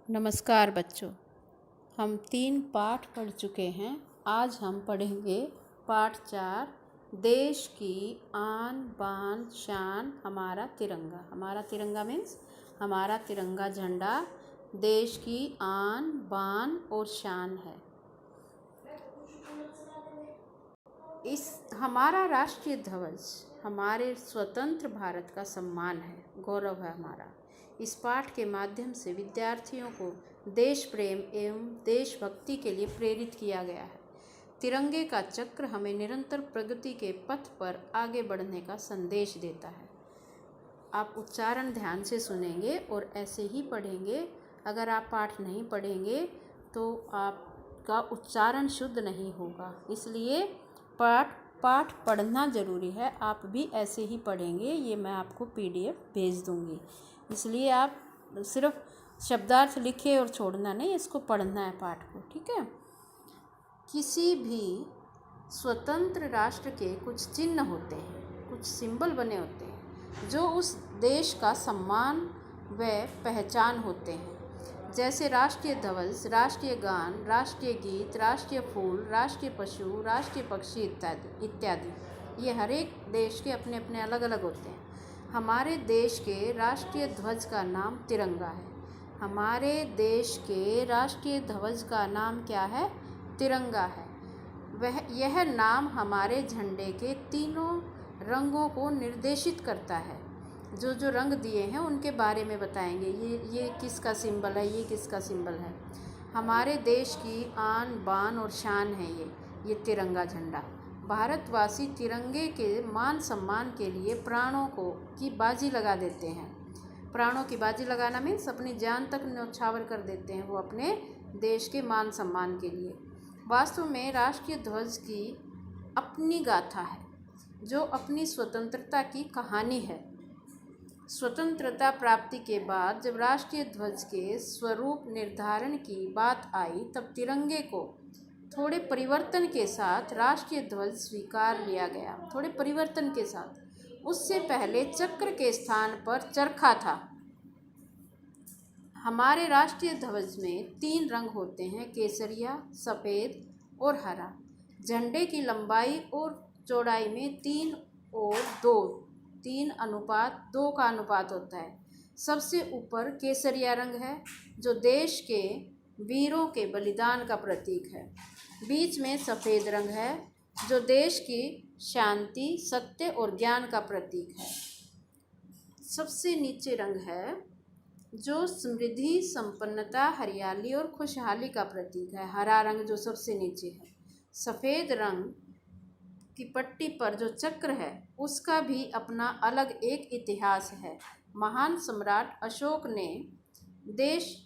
नमस्कार बच्चों। हम 3 पाठ पढ़ चुके हैं। आज हम पढ़ेंगे पाठ 4, देश की आन बान शान हमारा तिरंगा। हमारा तिरंगा मीन्स हमारा तिरंगा झंडा देश की आन बान और शान है। इस हमारा राष्ट्रीय ध्वज हमारे स्वतंत्र भारत का सम्मान है, गौरव है हमारा। इस पाठ के माध्यम से विद्यार्थियों को देश प्रेम एवं देशभक्ति के लिए प्रेरित किया गया है। तिरंगे का चक्र हमें निरंतर प्रगति के पथ पर आगे बढ़ने का संदेश देता है। आप उच्चारण ध्यान से सुनेंगे और ऐसे ही पढ़ेंगे। अगर आप पाठ नहीं पढ़ेंगे तो आपका उच्चारण शुद्ध नहीं होगा, इसलिए पाठ पढ़ना ज़रूरी है। आप भी ऐसे ही पढ़ेंगे। ये मैं आपको PDF भेज दूँगी, इसलिए आप सिर्फ शब्दार्थ लिखे और छोड़ना नहीं, इसको पढ़ना है पाठ को, ठीक है। किसी भी स्वतंत्र राष्ट्र के कुछ चिन्ह होते हैं, कुछ सिंबल बने होते हैं जो उस देश का सम्मान व पहचान होते हैं, जैसे राष्ट्रीय ध्वज, राष्ट्रीय गान, राष्ट्रीय गीत, राष्ट्रीय फूल, राष्ट्रीय पशु, राष्ट्रीय पक्षी इत्यादि। ये हर एक देश के अपने अपने अलग अलग होते हैं। हमारे देश के राष्ट्रीय ध्वज का नाम तिरंगा है। हमारे देश के राष्ट्रीय ध्वज का नाम क्या है? तिरंगा है। यह नाम हमारे झंडे के तीनों रंगों को निर्देशित करता है। जो जो रंग दिए हैं उनके बारे में बताएंगे। ये किसका सिंबल है, ये किसका सिंबल है। हमारे देश की आन बान और शान है ये तिरंगा झंडा। भारतवासी तिरंगे के मान सम्मान के लिए प्राणों की बाजी लगा देते हैं। प्राणों की बाजी लगाना मीन्स अपनी जान तक न्यौछावर कर देते हैं वो अपने देश के मान सम्मान के लिए। वास्तव में राष्ट्रीय ध्वज की अपनी गाथा है, जो अपनी स्वतंत्रता की कहानी है। स्वतंत्रता प्राप्ति के बाद जब राष्ट्रीय ध्वज के स्वरूप निर्धारण की बात आई, तब तिरंगे को थोड़े परिवर्तन के साथ राष्ट्रीय ध्वज स्वीकार लिया गया। थोड़े परिवर्तन के साथ। उससे पहले चक्र के स्थान पर चरखा था। हमारे राष्ट्रीय ध्वज में 3 रंग होते हैं, केसरिया, सफ़ेद और हरा। झंडे की लंबाई और चौड़ाई में 3 और 2 का अनुपात होता है। सबसे ऊपर केसरिया रंग है, जो देश के वीरों के बलिदान का प्रतीक है। बीच में सफ़ेद रंग है, जो देश की शांति, सत्य और ज्ञान का प्रतीक है। सबसे नीचे रंग है, जो समृद्धि, संपन्नता, हरियाली और खुशहाली का प्रतीक है। हरा रंग जो सबसे नीचे है। सफ़ेद रंग की पट्टी पर जो चक्र है, उसका भी अपना अलग एक इतिहास है। महान सम्राट अशोक ने देश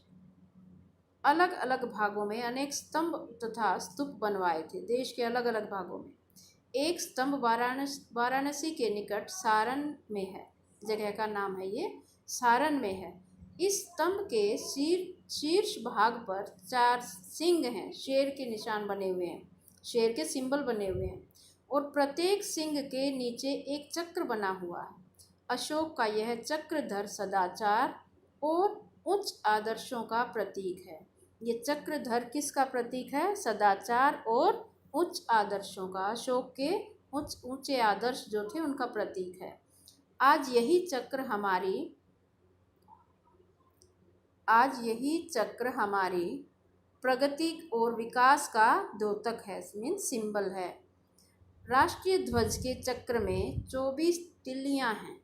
अलग अलग भागों में अनेक स्तंभ तथा स्तूप बनवाए थे। देश के अलग अलग भागों में एक स्तंभ वाराणसी के निकट सारण में है। जगह का नाम है ये, सारण में है। इस स्तंभ के शीर्ष भाग पर 4 सिंह हैं। शेर के निशान बने हुए हैं, शेर के सिंबल बने हुए हैं, और प्रत्येक सिंह के नीचे एक चक्र बना हुआ है। अशोक का यह चक्रधर सदाचार और उच्च आदर्शों का प्रतीक है। ये चक्रधर किसका प्रतीक है? सदाचार और उच्च आदर्शों का। अशोक के ऊंचे आदर्श जो थे उनका प्रतीक है। आज यही चक्र हमारी प्रगति और विकास का द्योतक है, मीन्स सिंबल है। राष्ट्रीय ध्वज के चक्र में 24 तिल्लियाँ हैं।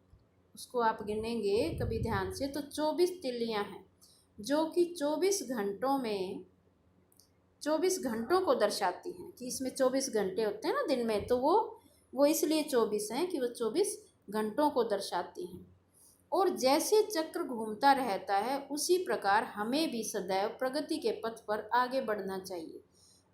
उसको आप गिनेंगे कभी ध्यान से तो 24 तिल्लियाँ हैं, जो कि 24 घंटों को दर्शाती हैं। कि इसमें 24 घंटे होते हैं ना दिन में, तो वो इसलिए 24 हैं कि वो 24 घंटों को दर्शाती हैं। और जैसे चक्र घूमता रहता है, उसी प्रकार हमें भी सदैव प्रगति के पथ पर आगे बढ़ना चाहिए।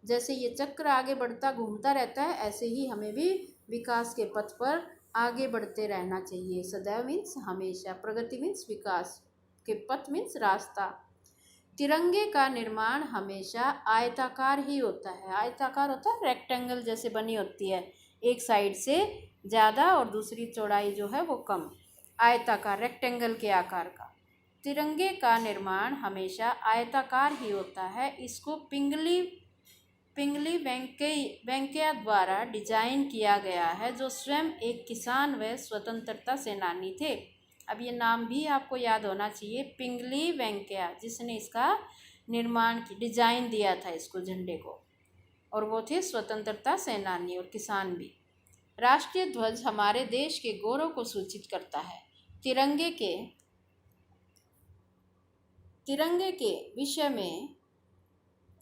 जैसे ये चक्र आगे बढ़ता घूमता रहता है, ऐसे ही हमें भी विकास के पथ पर आगे बढ़ते रहना चाहिए। सदैव मीन्स हमेशा, प्रगति मीन्स विकास के पथ मीन्स रास्ता। तिरंगे का निर्माण हमेशा आयताकार ही होता है। आयताकार होता है, रेक्टेंगल जैसे बनी होती है, एक साइड से ज़्यादा और दूसरी चौड़ाई जो है वो कम। आयताकार, रेक्टेंगल के आकार का। तिरंगे का निर्माण हमेशा आयताकार ही होता है। इसको पिंगली वेंकैया द्वारा डिजाइन किया गया है, जो स्वयं एक किसान व स्वतंत्रता सेनानी थे। अब ये नाम भी आपको याद होना चाहिए, पिंगली वेंकैया, जिसने इसका निर्माण की डिजाइन दिया था इसको, झंडे को, और वो थे स्वतंत्रता सेनानी और किसान भी। राष्ट्रीय ध्वज हमारे देश के गौरव को सूचित करता है। तिरंगे के विषय में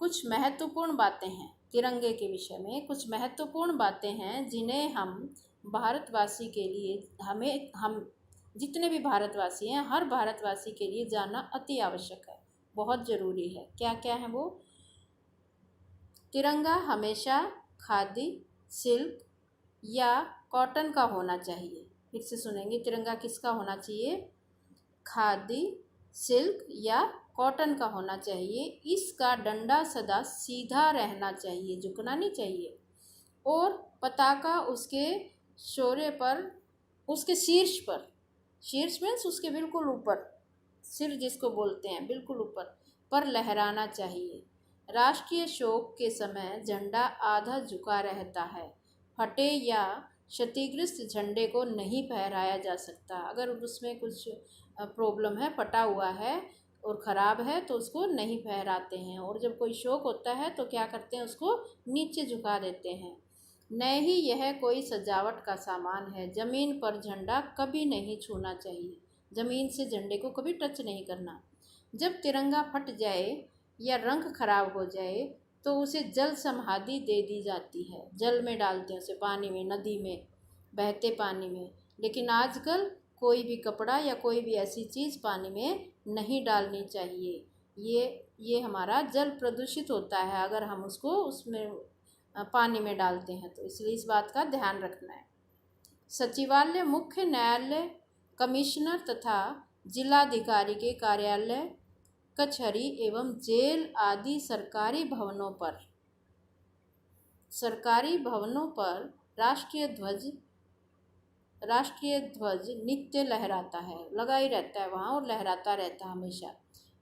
कुछ महत्वपूर्ण बातें हैं। तिरंगे के विषय में कुछ महत्वपूर्ण बातें हैं जिन्हें हम भारतवासी के लिए हम जितने भी भारतवासी हैं, हर भारतवासी के लिए जानना अति आवश्यक है, बहुत ज़रूरी है। क्या क्या है वो? तिरंगा हमेशा खादी, सिल्क या कॉटन का होना चाहिए। फिर से सुनेंगे, तिरंगा किसका होना चाहिए? खादी, सिल्क या कॉटन का होना चाहिए। इसका डंडा सदा सीधा रहना चाहिए, झुकना नहीं चाहिए, और पताका उसके शोरे पर, उसके शीर्ष पर, शीर्ष मीन्स उसके बिल्कुल ऊपर, सिर जिसको बोलते हैं, बिल्कुल ऊपर पर लहराना चाहिए। राष्ट्रीय शोक के समय झंडा आधा झुका रहता है। फटे या क्षतिग्रस्त झंडे को नहीं फहराया जा सकता। अगर उसमें कुछ प्रॉब्लम है, फटा हुआ है और ख़राब है, तो उसको नहीं फहराते हैं। और जब कोई शोक होता है तो क्या करते हैं? उसको नीचे झुका देते हैं। न ही यह कोई सजावट का सामान है। ज़मीन पर झंडा कभी नहीं छूना चाहिए, ज़मीन से झंडे को कभी टच नहीं करना। जब तिरंगा फट जाए या रंग खराब हो जाए तो उसे जल समाधि दे दी जाती है। जल में डालते हैं उसे, पानी में, नदी में, बहते पानी में। लेकिन आजकल कोई भी कपड़ा या कोई भी ऐसी चीज़ पानी में नहीं डालनी चाहिए। ये हमारा जल प्रदूषित होता है अगर हम उसको उसमें पानी में डालते हैं, तो इसलिए इस बात का ध्यान रखना है। सचिवालय, मुख्य न्यायालय, कमिश्नर तथा जिलाधिकारी के कार्यालय, कचहरी एवं जेल आदि सरकारी भवनों पर राष्ट्रीय ध्वज नित्य लहराता है, लगा ही रहता है वहाँ और लहराता रहता है हमेशा।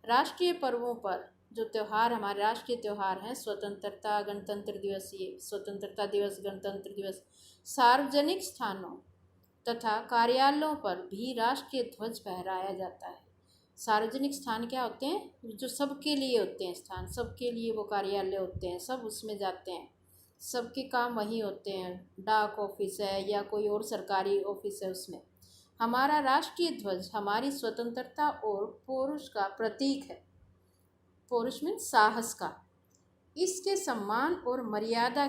राष्ट्रीय पर्वों पर जो त्यौहार, हमारे राष्ट्रीय त्यौहार हैं, स्वतंत्रता, गणतंत्र दिवस, ये स्वतंत्रता दिवस, गणतंत्र दिवस, सार्वजनिक स्थानों तथा कार्यालयों पर भी राष्ट्रीय ध्वज फहराया जाता है। सार्वजनिक स्थान क्या होते हैं? जो सबके लिए होते हैं स्थान, सबके लिए वो कार्यालय होते हैं, सब उसमें जाते हैं, सबके काम वहीं होते हैं। डाक ऑफिस है या कोई और सरकारी ऑफिस है, उसमें हमारा राष्ट्रीय ध्वज हमारी स्वतंत्रता और पौरुष का प्रतीक है। पौरुष मीन्स साहस का। इसके सम्मान और मर्यादा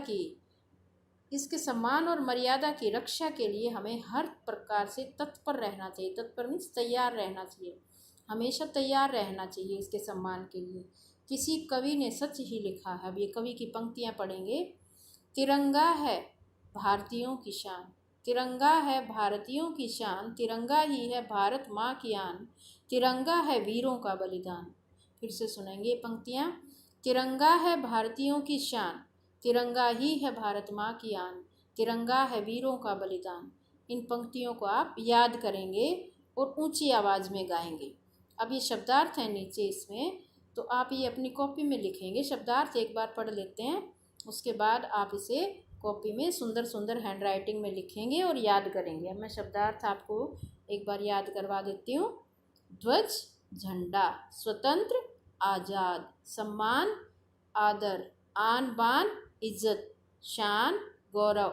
की रक्षा के लिए हमें हर प्रकार से तत्पर रहना चाहिए। तत्पर मीन्स तैयार रहना चाहिए, हमेशा तैयार रहना चाहिए इसके सम्मान के लिए। किसी कवि ने सच ही लिखा है। अब ये कवि की पंक्तियाँ पढ़ेंगे। तिरंगा है भारतीयों की शान, तिरंगा है भारतीयों की शान, तिरंगा ही है भारत माँ की आन, तिरंगा है वीरों का बलिदान। फिर से सुनेंगे पंक्तियाँ। तिरंगा है भारतीयों की शान, तिरंगा ही है भारत माँ की आन, तिरंगा है वीरों का बलिदान। इन पंक्तियों को आप याद करेंगे और ऊंची आवाज़ में गाएंगे। अब ये शब्दार्थ है नीचे इसमें, तो आप ये अपनी कॉपी में लिखेंगे। शब्दार्थ एक बार पढ़ लेते हैं, उसके बाद आप इसे कॉपी में सुंदर सुंदर हैंड राइटिंग में लिखेंगे और याद करेंगे। अब मैं शब्दार्थ आपको एक बार याद करवा देती हूँ। ध्वज, झंडा, स्वतंत्र, आज़ाद, सम्मान, आदर, आन बान, इज्जत, शान, गौरव,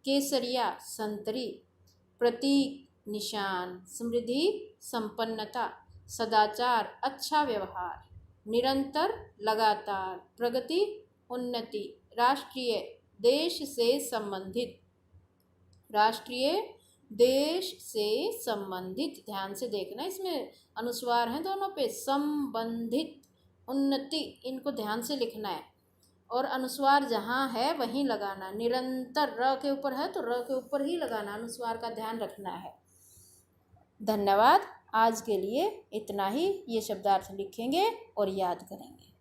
केसरिया, संतरी, प्रतीक, निशान, समृद्धि, संपन्नता, सदाचार, अच्छा व्यवहार, निरंतर, लगातार, प्रगति, उन्नति, राष्ट्रीय, देश से संबंधित, राष्ट्रीय, देश से संबंधित। ध्यान से देखना, इसमें अनुस्वार हैं दोनों पे, संबंधित, उन्नति, इनको ध्यान से लिखना है और अनुस्वार जहाँ है वहीं लगाना। निरंतर, र के ऊपर है तो र के ऊपर ही लगाना, अनुस्वार का ध्यान रखना है। धन्यवाद। आज के लिए इतना ही। ये शब्दार्थ लिखेंगे और याद करेंगे।